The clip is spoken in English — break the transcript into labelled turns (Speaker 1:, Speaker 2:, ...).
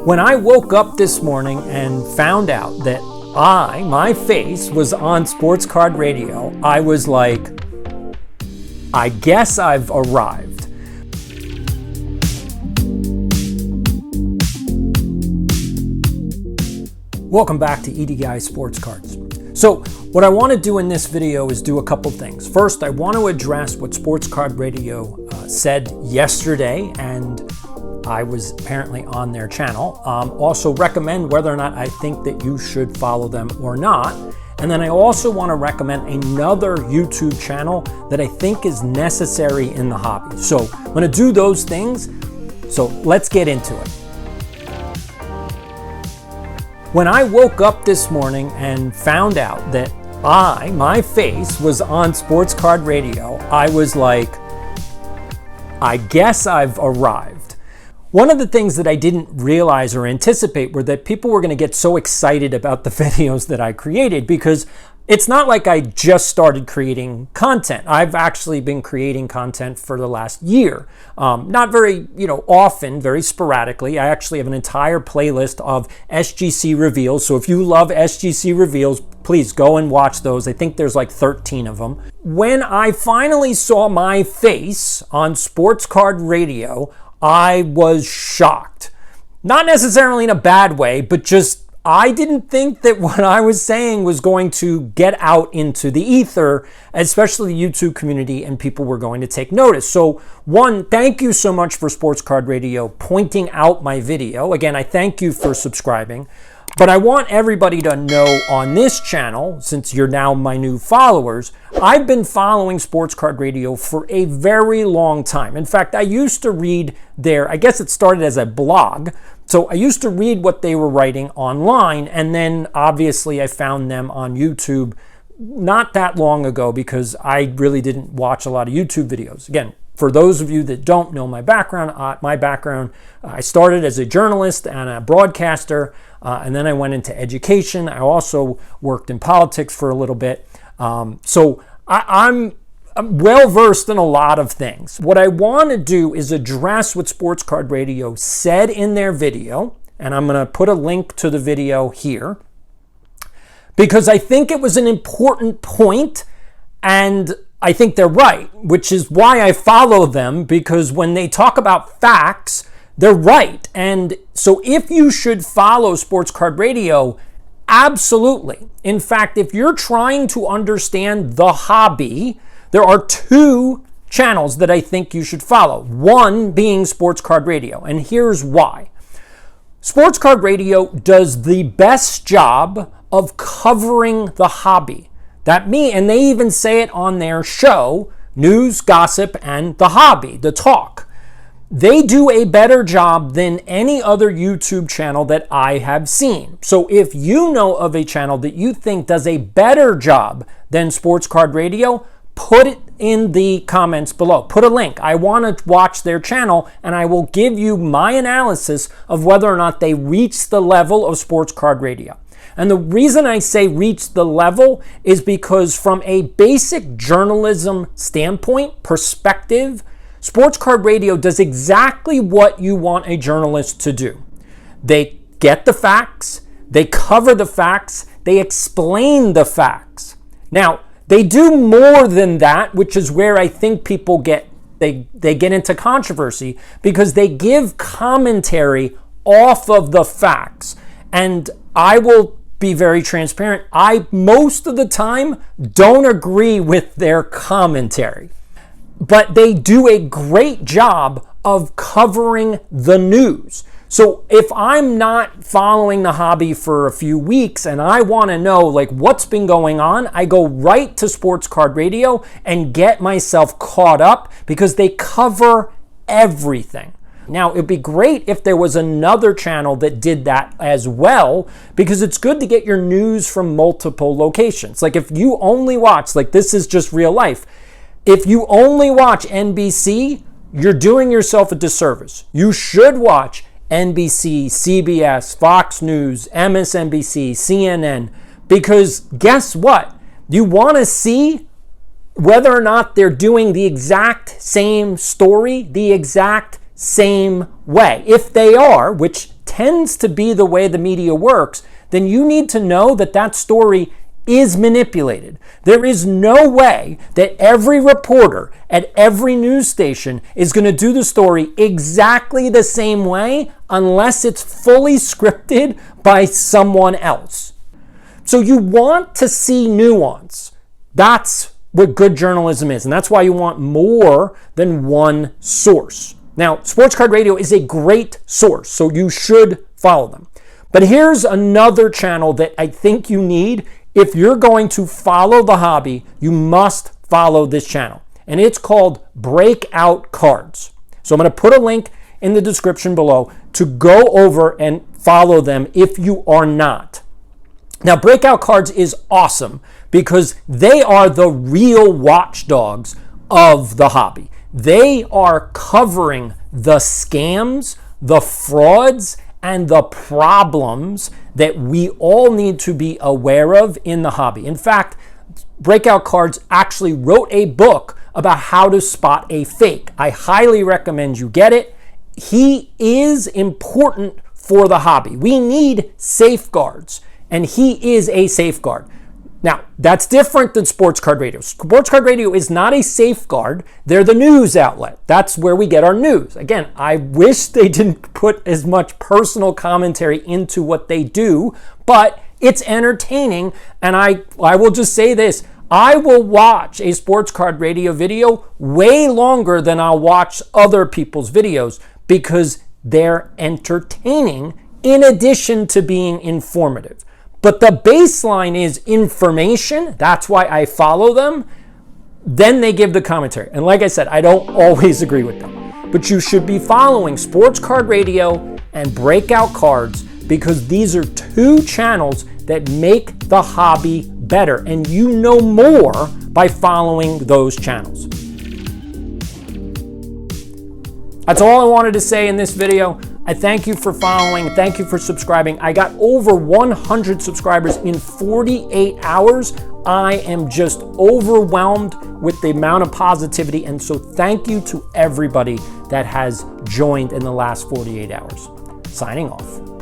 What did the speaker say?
Speaker 1: When I woke up this morning and found out that my face was on Sportscard Radio, I was like, I guess I've arrived. Welcome back to EDI Sports Cards. So what I want to do in this video is do a couple things. First, I want to address what Sportscard Radio said yesterday, and I was apparently on their channel. Also recommend whether or not I think that you should follow them or not. And then I also want to recommend another YouTube channel that I think is necessary in the hobby. So I'm going to do those things. So let's get into it. When I woke up this morning and found out that my face was on Sportscard Radio, I was like, I guess I've arrived. One of the things that I didn't realize or anticipate were that people were going to get so excited about the videos that I created, because it's not like I just started creating content. I've actually been creating content for the last year. Not very, often, very sporadically. I actually have an entire playlist of SGC reveals. So if you love SGC reveals, please go and watch those. I think there's like 13 of them. When I finally saw my face on Sportscard Radio, I was shocked. Not necessarily in a bad way, but just I didn't think that what I was saying was going to get out into the ether, especially the YouTube community, and people were going to take notice. So one, thank you so much for Sportscard Radio pointing out my video. Again, I thank you for subscribing. But I want everybody to know on this channel, since you're now my new followers, I've been following Sportscard Radio for a very long time. In fact, I used to read I guess it started as a blog. So I used to read what they were writing online, and then obviously I found them on YouTube not that long ago, because I really didn't watch a lot of YouTube videos. Again, for those of you that don't know my background, I started as a journalist and a broadcaster, and then I went into education. I also worked in politics for a little bit. So I'm well-versed in a lot of things. What I want to do is address what Sportscard Radio said in their video, and I'm going to put a link to the video here, because I think it was an important point, and I think they're right, which is why I follow them, because when they talk about facts, they're right. And so if you should follow Sportscard Radio, absolutely. In fact, if you're trying to understand the hobby, there are two channels that I think you should follow. One being Sportscard Radio, and here's why. Sportscard Radio does the best job of covering the hobby. And they even say it on their show, News, Gossip, and the Hobby, the talk. They do a better job than any other YouTube channel that I have seen. So if you know of a channel that you think does a better job than Sportscard Radio, put it in the comments below. Put a link. I want to watch their channel, and I will give you my analysis of whether or not they reach the level of Sportscard Radio. And the reason I say reach the level is because from a basic journalism standpoint, perspective, Sportscard Radio does exactly what you want a journalist to do. They get the facts, they cover the facts, they explain the facts. Now, they do more than that, which is where I think people get into controversy, because they give commentary off of the facts. And I will be very transparent. I, most of the time, don't agree with their commentary. But they do a great job of covering the news. So if I'm not following the hobby for a few weeks and I want to know what's been going on, I go right to Sportscard Radio and get myself caught up, because they cover everything. Now, it'd be great if there was another channel that did that as well, because it's good to get your news from multiple locations. If you only watch, this is just real life. If you only watch NBC, you're doing yourself a disservice. You should watch NBC, CBS, Fox News, MSNBC, CNN, because guess what? You want to see whether or not they're doing the exact same story, the exact same way. If they are, which tends to be the way the media works, then you need to know that that story is manipulated. There is no way that every reporter at every news station is going to do the story exactly the same way unless it's fully scripted by someone else. So you want to see nuance. That's what good journalism is, and that's why you want more than one source. Now, Sportscard Radio is a great source, so you should follow them. But here's another channel that I think you need. If you're going to follow the hobby, you must follow this channel. And it's called BreakoutCards. So I'm going to put a link in the description below to go over and follow them if you are not. Now, BreakoutCards is awesome because they are the real watchdogs of the hobby. They are covering the scams, the frauds, and the problems that we all need to be aware of in the hobby. In fact, BreakoutCards actually wrote a book about how to spot a fake. I highly recommend you get it. He is important for the hobby. We need safeguards, and he is a safeguard. Now, that's different than Sportscard Radio. Sportscard Radio is not a safeguard. They're the news outlet. That's where we get our news. Again, I wish they didn't put as much personal commentary into what they do, but it's entertaining. And I will just say this. I will watch a Sportscard Radio video way longer than I'll watch other people's videos because they're entertaining in addition to being informative. But the baseline is information. That's why I follow them. Then they give the commentary. And like I said, I don't always agree with them. But you should be following Sportscard Radio and Breakout Cards because these are two channels that make the hobby better. And you know more by following those channels. That's all I wanted to say in this video. I thank you for following. Thank you for subscribing. I got over 100 subscribers in 48 hours. I am just overwhelmed with the amount of positivity. And so thank you to everybody that has joined in the last 48 hours. Signing off.